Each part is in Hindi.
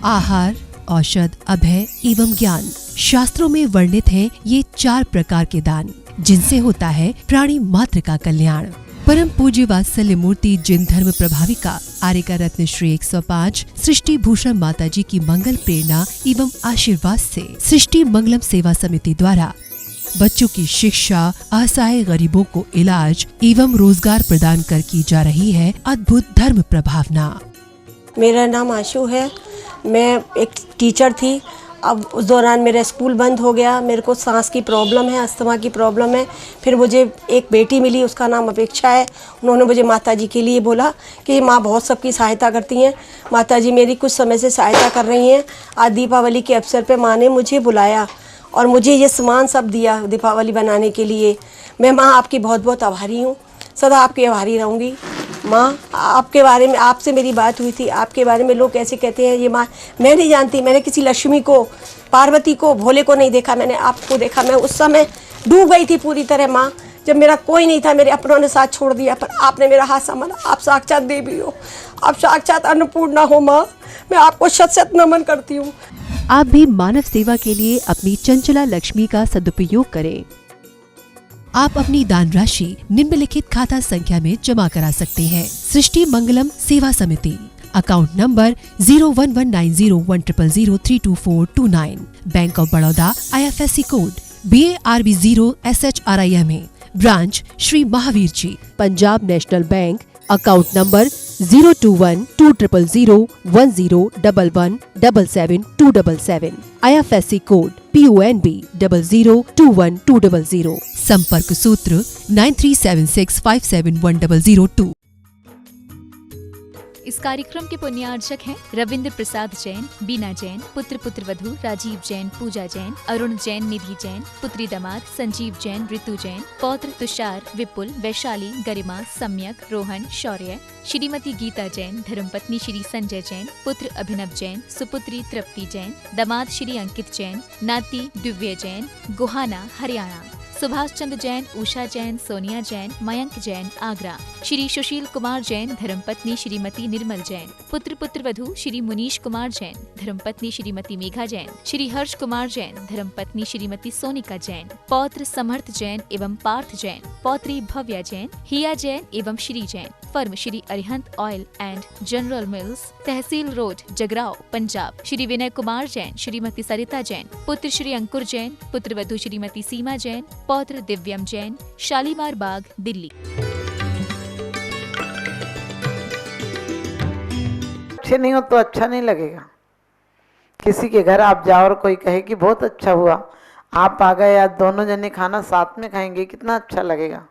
आहार, औषध, अभय एवं ज्ञान। शास्त्रों में वर्णित हैं ये 4 प्रकार के दान, जिनसे होता है प्राणी मात्र का कल्याण। परम पूज्य वात्सल्य मूर्ति जिन धर्म प्रभाविका आर्यका रत्न श्री 105 सृष्टि भूषण माता जी की मंगल प्रेरणा एवं आशीर्वाद से सृष्टि मंगलम सेवा समिति द्वारा बच्चों की शिक्षा, असहाय गरीबों को इलाज एवं रोजगार प्रदान कर की जा रही है अद्भुत धर्म प्रभावना। मेरा नाम आशु है। मैं एक टीचर थी। अब उस दौरान मेरा स्कूल बंद हो गया। मेरे को सांस की प्रॉब्लम है, अस्थमा की प्रॉब्लम है। फिर मुझे एक बेटी मिली, उसका नाम अपेक्षा है। उन्होंने मुझे माताजी के लिए बोला कि माँ बहुत सबकी सहायता करती हैं। माताजी मेरी कुछ समय से सहायता कर रही हैं। आज दीपावली के अवसर पे माँ ने मुझे बुलाया और मुझे ये सामान सब दिया दीपावली बनाने के लिए। मैं माँ आपकी बहुत बहुत आभारी हूँ, सदा आपकी आभारी रहूँगी। माँ, आपके बारे में आपसे मेरी बात हुई थी। आपके बारे में लोग कैसे कहते हैं ये माँ, मैं नहीं जानती। मैंने किसी लक्ष्मी को, पार्वती को, भोले को नहीं देखा, मैंने आपको देखा। मैं उस समय डूब गई थी पूरी तरह माँ, जब मेरा कोई नहीं था, मेरे अपनों ने साथ छोड़ दिया, पर आपने मेरा हाथ संभाला। आप साक्षात देवी हो, आप साक्षात अन्नपूर्णा हो माँ। मैं आपको शत शत नमन करती हूँ। आप भी मानव सेवा के लिए अपनी चंचला लक्ष्मी का सदुपयोग करें। आप अपनी दान राशि निम्नलिखित खाता संख्या में जमा करा सकते हैं। सृष्टि Mangalam Seva Samiti, account number 01190100032429, bank of Baroda, IFSC code BARB0SHRIMA, branch Shri Mahavir ji, Punjab national bank, account number 02120010117777, IFSC code PONB 0021200, संपर्क सूत्र 9376571002। इस कार्यक्रम के पुण्यार्चक हैं रविंद्र प्रसाद जैन, बीना जैन, पुत्र पुत्रवधू राजीव जैन, पूजा जैन, अरुण जैन, निधि जैन, पुत्री दामाद संजीव जैन, ऋतु जैन, पौत्र तुषार, विपुल, वैशाली, गरिमा, सम्यक, रोहन, शौर्य, श्रीमती गीता जैन, धर्मपत्नी श्री संजय जैन, पुत्र अभिनव जैन, सुपुत्री तृप्ति जैन, दामाद श्री अंकित जैन, नाती दिव्य जैन, गुहाना, हरियाणा, सुभाष चंद्र जैन, उषा जैन, सोनिया जैन, मयंक जैन, आगरा, श्री सुशील कुमार जैन, धर्मपत्नी श्रीमती निर्मल जैन, पुत्र पुत्रवधू श्री मुनीश कुमार जैन, धर्मपत्नी श्रीमती मेघा जैन, श्री हर्ष कुमार जैन, धर्मपत्नी श्रीमती सोनिका जैन, पौत्र समर्थ जैन एवं पार्थ जैन, पौत्री भव्या जैन, हिया जैन एवं Shri Jain, firm Shri Arihant oil and general mills, Tehsil road, Jagraon, Punjab, Shri Vinay Kumar Jain, Shrimati Sarita Jain, पुत्र श्री अंकुर जैन, पुत्रवधू श्रीमती सीमा जैन, पौत्र दिव्यम जैन, शालीमार बाग, दिल्ली। अच्छे नहीं हो तो अच्छा नहीं लगेगा। किसी के घर आप जाओ और कोई कहे कि बहुत अच्छा हुआ, आप आ गए, आज दोनों जने खाना साथ में खाएंगे, कितना अच्छा लगेगा।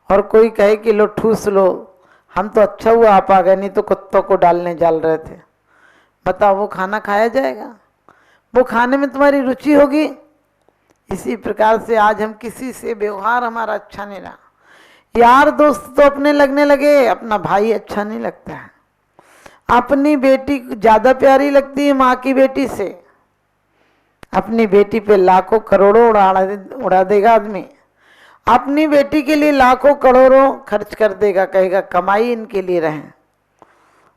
और कोई कहे कि लो ठूस लो, हम तो अच्छा हुआ आप आ गए, नहीं तो कुत्तों को डालने डाल रहे थे। बताओ वो खाना खाया जाएगा? वो खाने में तुम्हारी रुचि होगी? इसी प्रकार से आज हम किसी से व्यवहार हमारा अच्छा नहीं रहा, यार दोस्त तो अपने लगने लगे, अपना भाई अच्छा नहीं लगता है। अपनी बेटी ज़्यादा प्यारी लगती है माँ की बेटी से। अपनी बेटी पे लाखों करोड़ों उड़ा देगा आदमी, अपनी बेटी के लिए लाखों करोड़ों खर्च कर देगा, कहेगा कमाई इनके लिए रहे।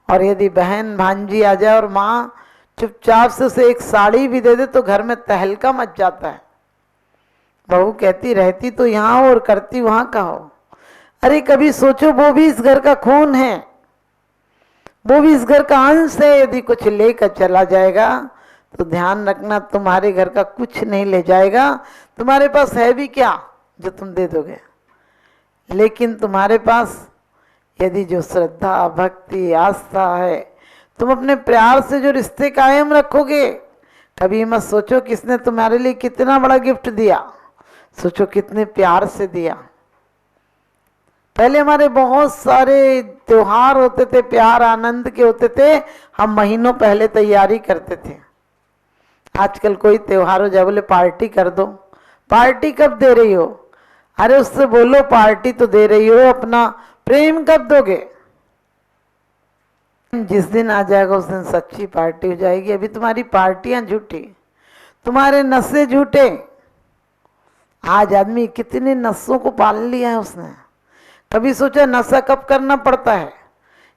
और यदि बहन भांजी आ जाए और माँ चुपचाप से उसे एक साड़ी भी दे दे तो घर में तहलका मच जाता है। बहू कहती रहती तो यहाँ हो और करती वहाँ का हो। अरे कभी सोचो वो भी इस घर का खून है, वो भी इस घर का अंश है। यदि कुछ लेकर चला जाएगा तो ध्यान रखना तुम्हारे घर का कुछ नहीं ले जाएगा। तुम्हारे पास है भी क्या जो तुम दे दोगे, लेकिन तुम्हारे पास यदि जो श्रद्धा, भक्ति, आस्था है, तुम अपने प्यार से जो रिश्ते कायम रखोगे। कभी मत सोचो किसने तुम्हारे लिए कितना बड़ा गिफ्ट दिया, सोचो कितने प्यार से दिया। पहले हमारे बहुत सारे त्योहार होते थे, प्यार आनंद के होते थे, हम महीनों पहले तैयारी करते थे। आजकल कोई त्योहार हो जाए बोले पार्टी कर दो। पार्टी कब दे रही हो? अरे उससे बोलो पार्टी तो दे रही हो, अपना प्रेम कब दोगे? जिस दिन आ जाएगा उस दिन सच्ची पार्टी हो जाएगी। अभी तुम्हारी पार्टियां झूठी, तुम्हारे नशे झूठे। आज आदमी कितने नशों को पाल लिया है उसने। कभी सोचा नशा कब करना पड़ता है?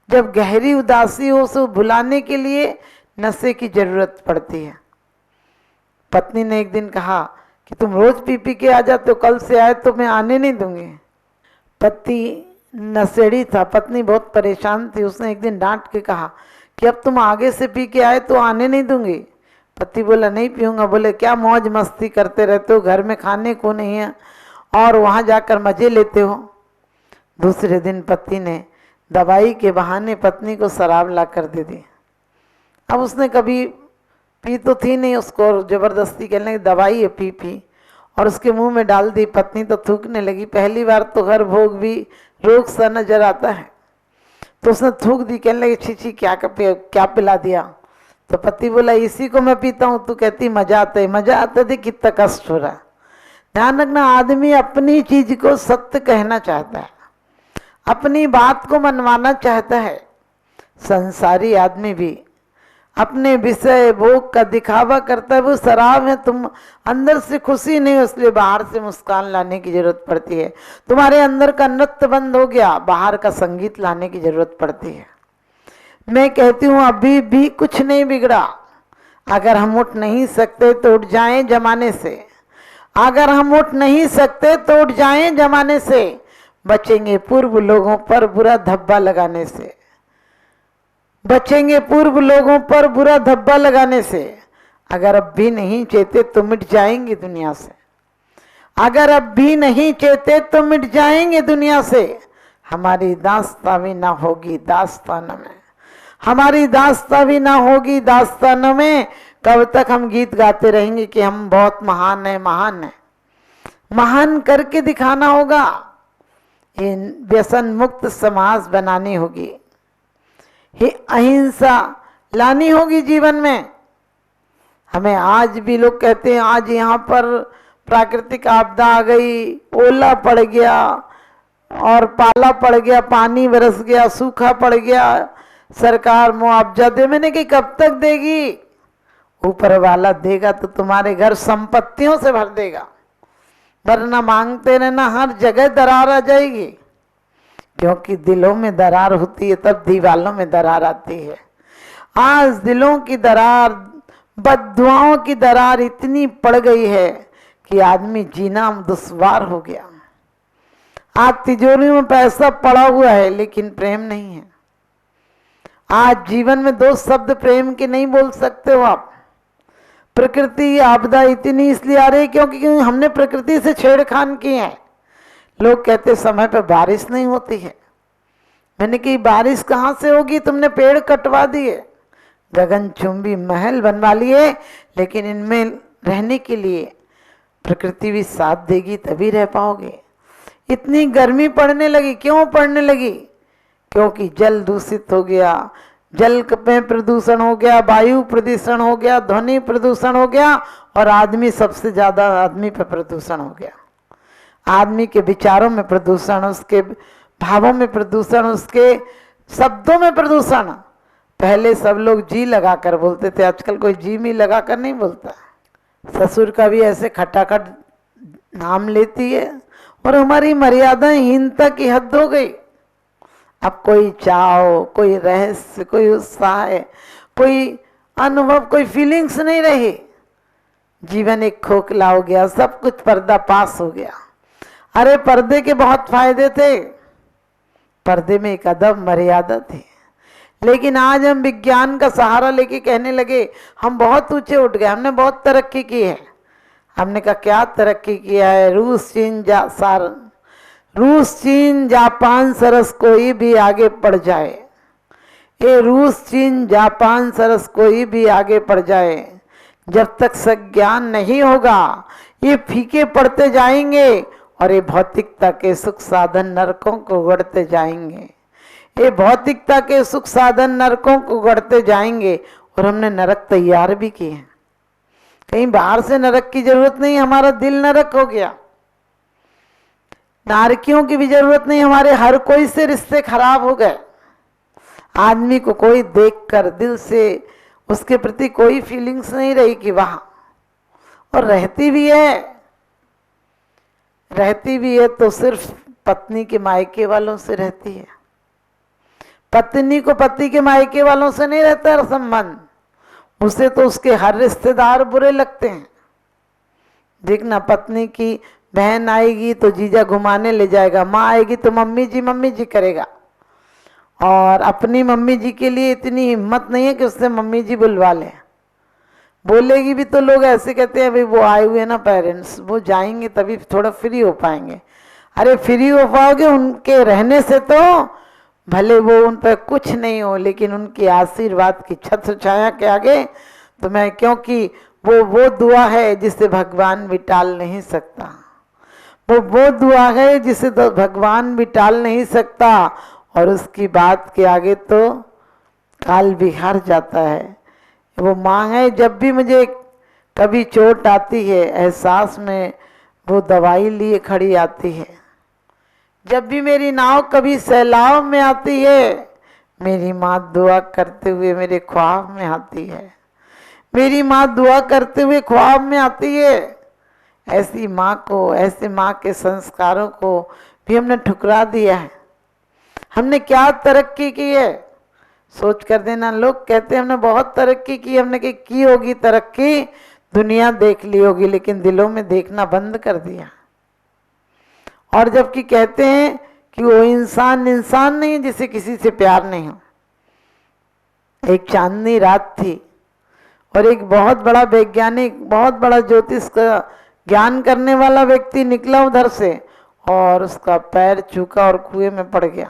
जब गहरी उदासी हो, उसे भुलाने के लिए नशे की जरूरत पड़ती है। पत्नी ने एक दिन कहा कि तुम रोज पी पी के आ जाते हो, कल से आए तो मैं आने नहीं दूंगी। पति नशेड़ी था, पत्नी बहुत परेशान थी। उसने एक दिन डांट के कहा कि अब तुम आगे से पी के आए तो आने नहीं दूंगी। पति बोला नहीं पीऊंगा। बोले क्या मौज मस्ती करते रहते हो, घर में खाने को नहीं है और वहां जाकर मजे लेते हो। दूसरे दिन पति ने दवाई के बहाने पत्नी को शराब ला कर दे दी। अब उसने कभी पी तो थी नहीं, उसको जबरदस्ती कहने की दवाई है पी पी, और उसके मुंह में डाल दी। पत्नी तो थूकने लगी। पहली बार तो हर भोग भी रोग सा नजर आता है, तो उसने थूक दी। कहने लगी छी छी क्या पिला दिया। तो पति बोला इसी को मैं पीता हूँ, तू कहती मजा आता है। मजा आता थी, कितना कष्ट हो रहा है। ध्यान रखना, आदमी अपनी चीज को सत्य कहना चाहता है, अपनी बात को मनवाना चाहता है। संसारी आदमी भी अपने विषय भोग का दिखावा करता है। वो शराब है, तुम अंदर से खुशी नहीं हो, इसलिए बाहर से मुस्कान लाने की जरूरत पड़ती है। तुम्हारे अंदर का नृत्य बंद हो गया, बाहर का संगीत लाने की जरूरत पड़ती है। मैं कहती हूँ अभी भी कुछ नहीं बिगड़ा। अगर हम उठ नहीं सकते तो उठ जाएं जमाने से। अगर हम उठ नहीं सकते तो उठ जाएं जमाने से। बचेंगे पूर्व लोगों पर बुरा धब्बा लगाने से। बचेंगे पूर्व लोगों पर बुरा धब्बा लगाने से। अगर अब भी नहीं चेते तो मिट जाएंगे दुनिया से। अगर अब भी नहीं चेते तो मिट जाएंगे दुनिया से। हमारी दास्तां भी ना होगी दास्तान में। हमारी दास्तां भी ना होगी दास्तान में। कब तक हम गीत गाते रहेंगे कि हम बहुत महान है, महान है। महान करके दिखाना होगा। ये व्यसन मुक्त समाज बनानी होगी। ही अहिंसा लानी होगी जीवन में। हमें आज भी लोग कहते हैं आज यहाँ पर प्राकृतिक आपदा आ गई, ओला पड़ गया और पाला पड़ गया, पानी बरस गया, सूखा पड़ गया, सरकार मुआवजा दे। मैंने कि कब तक देगी? ऊपर वाला देगा तो तुम्हारे घर संपत्तियों से भर देगा, वरना मांगते रहना, हर जगह दरार आ जाएगी। क्योंकि दिलों में दरार होती है तब दीवालों में दरार आती है। आज दिलों की दरार, बद्दुआओं की दरार इतनी पड़ गई है कि आदमी जीना दुश्वार हो गया। आज तिजोरी में पैसा पड़ा हुआ है लेकिन प्रेम नहीं है। आज जीवन में दो शब्द प्रेम के नहीं बोल सकते हो आप। प्रकृति आपदा इतनी इसलिए आ रही क्योंकि हमने प्रकृति से छेड़खान की है। लोग कहते समय पे बारिश नहीं होती है। मैंने कही बारिश कहाँ से होगी? तुमने पेड़ कटवा दिए, गगनचुंबी महल बनवा लिए, लेकिन इनमें रहने के लिए प्रकृति भी साथ देगी तभी रह पाओगे। इतनी गर्मी पड़ने लगी, क्यों पड़ने लगी? क्योंकि जल दूषित हो गया, जल में प्रदूषण हो गया, वायु प्रदूषण हो गया, ध्वनि प्रदूषण हो गया, और आदमी सबसे ज्यादा आदमी पर प्रदूषण हो गया। आदमी के विचारों में प्रदूषण, उसके भावों में प्रदूषण, उसके शब्दों में प्रदूषण। पहले सब लोग जी लगा कर बोलते थे, आजकल कोई जी मी लगा कर नहीं बोलता। ससुर का भी ऐसे खटाखट नाम लेती है, और हमारी मर्यादाहीनता की हद हो गई। अब कोई चाव, कोई रहस्य, कोई उत्साह, कोई अनुभव, कोई फीलिंग्स नहीं रही। जीवन एक खोखला हो गया, सब कुछ पर्दा पास हो गया। अरे पर्दे के बहुत फायदे थे, पर्दे में एक अदब मर्यादा थी। लेकिन आज हम विज्ञान का सहारा लेके कहने लगे हम बहुत ऊंचे उठ गए, हमने बहुत तरक्की की है। हमने कहा क्या तरक्की किया है? रूस चीन जापान सरस कोई भी आगे बढ़ जाए, ये रूस चीन जापान सरस कोई भी आगे बढ़ जाए, जब तक संज्ञान नहीं होगा ये फीके पड़ते जाएंगे और ये भौतिकता के सुख साधन नरकों को गढ़ते जाएंगे। ये भौतिकता के सुख साधन नरकों को गढ़ते जाएंगे। और हमने नरक तैयार भी किए हैं। कहीं बाहर से नरक की जरूरत नहीं, हमारा दिल नरक हो गया। नारकियों की भी जरूरत नहीं, हमारे हर कोई से रिश्ते खराब हो गए। आदमी को कोई देखकर दिल से उसके प्रति कोई फीलिंग्स नहीं रही कि वाह। और रहती भी है तो सिर्फ पत्नी के मायके वालों से रहती है। पत्नी को पति के मायके वालों से नहीं रहता संबंध, उसे तो उसके हर रिश्तेदार बुरे लगते हैं। देखना, पत्नी की बहन आएगी तो जीजा घुमाने ले जाएगा, माँ आएगी तो मम्मी जी करेगा, और अपनी मम्मी जी के लिए इतनी हिम्मत नहीं है कि उससे मम्मी जी बुलवा ले। बोलेगी भी तो लोग ऐसे कहते हैं भाई वो आए हुए ना पेरेंट्स, वो जाएंगे तभी थोड़ा फ्री हो पाएंगे। अरे फ्री हो पाओगे उनके रहने से, तो भले वो उन पर कुछ नहीं हो, लेकिन उनके आशीर्वाद की छत्र छाया के आगे तो मैं, क्योंकि वो दुआ है जिसे भगवान भी टाल नहीं सकता, वो दुआ है जिसे तो भगवान भी टाल नहीं सकता, और उसकी बात के आगे तो काल भी हार जाता है। वो माँ है, जब भी मुझे कभी चोट आती है एहसास में वो दवाई लिए खड़ी आती है। जब भी मेरी नाव कभी सैलाब में आती है, मेरी माँ दुआ करते हुए मेरे ख्वाब में आती है, मेरी माँ दुआ करते हुए ख्वाब में आती है। ऐसी माँ को, ऐसे माँ के संस्कारों को भी हमने ठुकरा दिया है। हमने क्या तरक्की की है, सोच कर देना। लोग कहते हैं हमने बहुत तरक्की की, हमने की होगी तरक्की, दुनिया देख ली होगी, लेकिन दिलों में देखना बंद कर दिया। और जबकि कहते हैं कि वो इंसान नहीं जिसे किसी से प्यार नहीं हो। एक चांदनी रात थी और एक बहुत बड़ा वैज्ञानिक, बहुत बड़ा ज्योतिष का ज्ञान करने वाला व्यक्ति निकला उधर से, और उसका पैर चूका और कुएं में पड़ गया।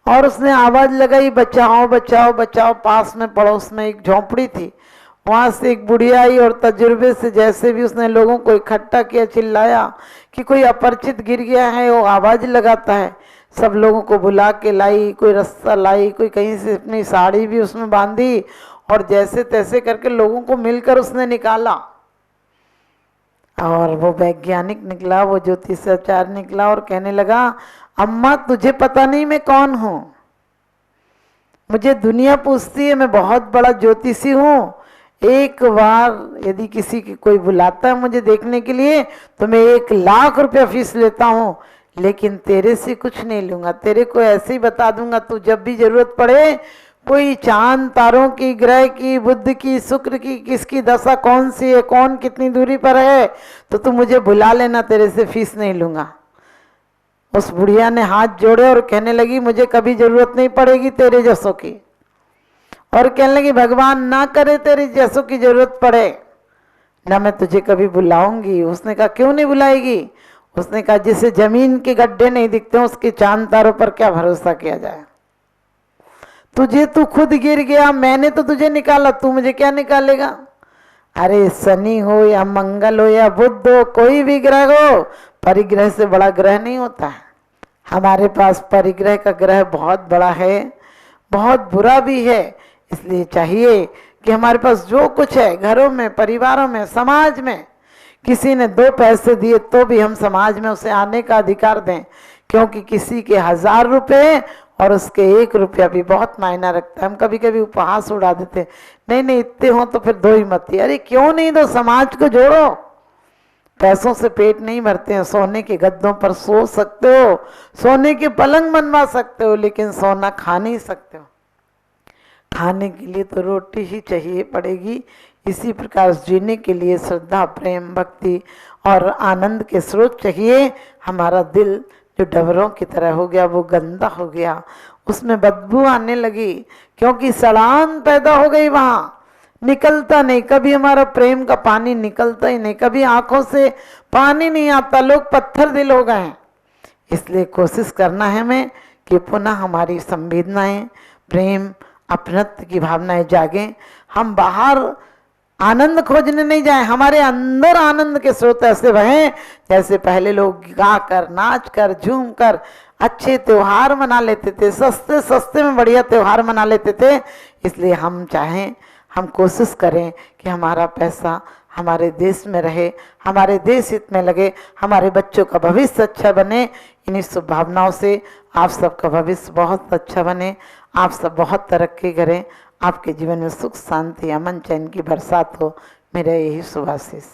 और उसने आवाज लगाई, बचाओ बचाओ बचाओ। पास में पड़ोस में एक झोंपड़ी थी, वहां से एक बुढ़िया आई और तजुर्बे से जैसे भी उसने लोगों को इकट्ठा किया, चिल्लाया कि कोई अपरिचित गिर गया है। वो आवाज लगाता है, सब लोगों को बुला के लाई, कोई रास्ता लाई, कोई कहीं से अपनी साड़ी भी उसमें बांधी, और जैसे तैसे करके लोगों को मिलकर उसने निकाला। और वो वैज्ञानिक निकला, वो ज्योतिषाचार्य निकला और कहने लगा, अम्मा तुझे पता नहीं मैं कौन हूं? मुझे दुनिया पूछती है, मैं बहुत बड़ा ज्योतिषी हूँ। एक बार यदि किसी की कोई बुलाता है मुझे देखने के लिए तो मैं 1,00,000 रुपया फीस लेता हूँ, लेकिन तेरे से कुछ नहीं लूंगा। तेरे को ऐसे ही बता दूंगा, तू जब भी जरूरत पड़े, कोई चांद तारों की, ग्रह की, बुध की, शुक्र की, किसकी दशा कौन सी है, कौन कितनी दूरी पर है, तो तू मुझे बुला लेना, तेरे से फीस नहीं लूंगा। उस बुढ़िया ने हाथ जोड़े और कहने लगी, मुझे कभी जरूरत नहीं पड़ेगी तेरे जैसों की। और कहने लगी, भगवान ना करे तेरे जैसों की जरूरत पड़े, ना मैं तुझे कभी बुलाऊंगी। उसने कहा, क्यों नहीं बुलाएगी? उसने कहा, जिसे जमीन के गड्ढे नहीं दिखते उसके चांद तारों पर क्या भरोसा किया जाए। तुझे तू खुद गिर गया, मैंने तो तुझे निकाला, तू मुझे क्या निकालेगा? अरे शनि हो या मंगल हो या बुध हो, कोई भी ग्रह हो, परिग्रह से बड़ा ग्रह नहीं होता है। हमारे पास परिग्रह का ग्रह बहुत बड़ा है, बहुत बुरा भी है। इसलिए चाहिए कि हमारे पास जो कुछ है, घरों में, परिवारों में, समाज में, किसी ने 2 पैसे दिए तो भी हम समाज में उसे आने का अधिकार दें, क्योंकि किसी के 1000 रुपये और उसके 1 रुपया भी बहुत मायना रखता है। हम कभी कभी उपहास उड़ा देते, नहीं इतने हो तो फिर 2 ही मत ही। अरे क्यों नहीं दो, समाज को जोड़ो। पैसों से पेट नहीं भरते हैं, सोने के गद्दों पर सो सकते हो, सोने के पलंग बनवा सकते हो, लेकिन सोना खा नहीं सकते हो। खाने के लिए तो रोटी ही चाहिए पड़ेगी। इसी प्रकार जीने के लिए श्रद्धा, प्रेम, भक्ति और आनंद के स्रोत चाहिए। हमारा दिल जो डबरों की तरह हो गया, वो गंदा हो गया, उसमें बदबू आने लगी, क्योंकि सड़ान पैदा हो गई, वहाँ निकलता नहीं। कभी हमारा प्रेम का पानी निकलता ही नहीं, कभी आंखों से पानी नहीं आता, लोग पत्थर दिल हो गए हैं। इसलिए कोशिश करना है हमें कि पुनः हमारी संवेदनाएं, प्रेम, अपनत्व की भावनाएं जागें। हम बाहर आनंद खोजने नहीं जाएं, हमारे अंदर आनंद के स्रोत ऐसे बहें जैसे पहले लोग गाकर, नाच कर, झूम कर अच्छे त्योहार मना लेते थे, सस्ते सस्ते में बढ़िया त्योहार मना लेते थे। इसलिए हम चाहें, हम कोशिश करें कि हमारा पैसा हमारे देश में रहे, हमारे देश हित में लगे, हमारे बच्चों का भविष्य अच्छा बने। इन्हीं शुभ भावनाओं से आप सबका भविष्य बहुत अच्छा बने, आप सब बहुत तरक्की करें, आपके जीवन में सुख, शांति, अमन, चैन की बरसात हो, मेरा यही शुभ आशीष।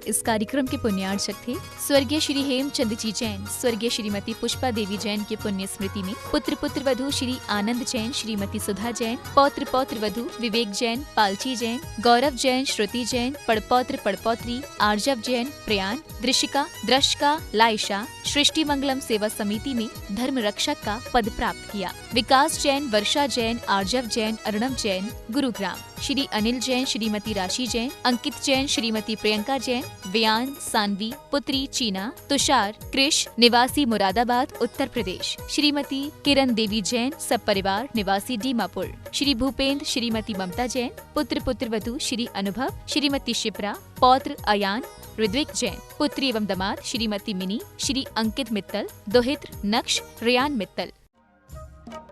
इस कार्यक्रम के पुण्यार्चक थे स्वर्गीय श्री हेमचंद जी जैन, स्वर्गीय श्रीमती पुष्पा देवी जैन की पुण्य स्मृति में पुत्र पुत्र वधू श्री आनंद जैन, श्रीमती सुधा जैन, पौत्र पौत्र वधू विवेक जैन, पालची जैन, गौरव जैन, श्रुति जैन, पड़पौत्र पड़पौत्री आर्जव जैन, प्रयान, दृशिका, द्रशिका, लाइशा सृष्टि मंगलम सेवा समिति में धर्म रक्षक का पद प्राप्त किया। विकास जैन, वर्षा जैन, आर्जव जैन, अर्णव जैन, गुरुग्राम। श्री अनिल जैन, श्रीमती राशि जैन, अंकित जैन, श्रीमती प्रियंका जैन, व्यान, सानवी, पुत्री चीना, तुषार, कृष, निवासी मुरादाबाद, उत्तर प्रदेश। श्रीमती किरण देवी जैन, सब परिवार, निवासी दीमापुर। श्री भूपेंद्र, श्रीमती ममता जैन, पुत्र पुत्र वधू श्री अनुभव, श्रीमती शिप्रा, पौत्र अयान, ऋद्विक जैन, पुत्री एवं दामाद श्रीमती मिनी, श्री अंकित मित्तल, दोहित्र नक्श, रियान मित्तल।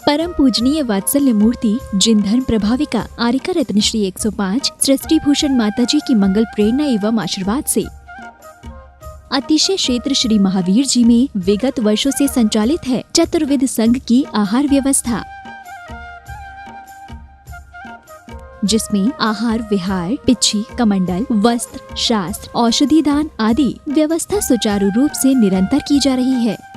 परम पूजनीय वात्सल्य मूर्ति जिन धर्म प्रभाविका आरिका रत्न श्री 105 सृष्टि भूषण माता जी की मंगल प्रेरणा एवं आशीर्वाद से अतिशय क्षेत्र श्री महावीर जी में विगत वर्षों से संचालित है चतुर्विध संघ की आहार व्यवस्था, जिसमें आहार विहार, पिच्छी, कमंडल, वस्त्र, शास्त्र, औषधि दान आदि व्यवस्था सुचारू रूप से निरंतर की जा रही है।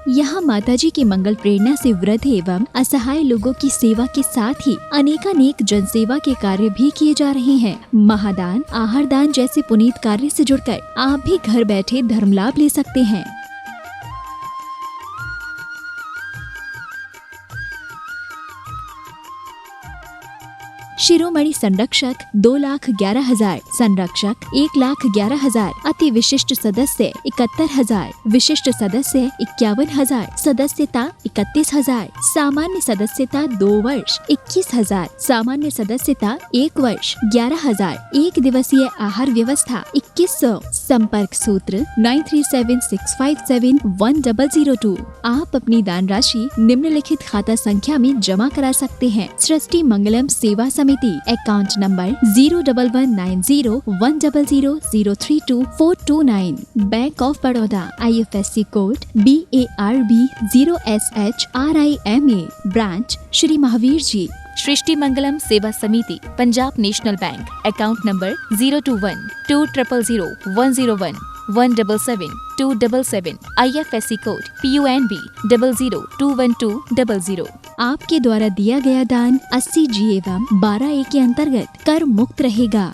यहाँ माताजी की मंगल प्रेरणा से वृद्ध एवं असहाय लोगों की सेवा के साथ ही अनेकानेक जनसेवा के कार्य भी किए जा रहे हैं। महादान, आहार दान जैसे पुनीत कार्य से जुड़कर आप भी घर बैठे धर्म लाभ ले सकते हैं। शिरोमणि संरक्षक 2,11,000, संरक्षक 1,11,000, अति विशिष्ट सदस्य 71,000, विशिष्ट सदस्य 51,000, सदस्यता 31,000, सामान्य सदस्यता 2 वर्ष 21,000, सामान्य सदस्यता 1 वर्ष 11,000, एक दिवसीय आहार व्यवस्था 2100, संपर्क सूत्र 9376571002। आप अपनी दान राशि निम्नलिखित खाता संख्या में जमा करा सकते हैं। सृष्टि Mangalam Seva Samiti, account number 011901000032429, bank of Baroda, IFSC code BARB 0SHRIMA, branch Shri Mahavir ji. Srishti Mangalam Seva Samiti, Punjab national bank, account number 021-2001-101-177-277, IFSC code PUNB 00212000। आपके द्वारा दिया गया दान 80G एवं 12A के अंतर्गत कर मुक्त रहेगा।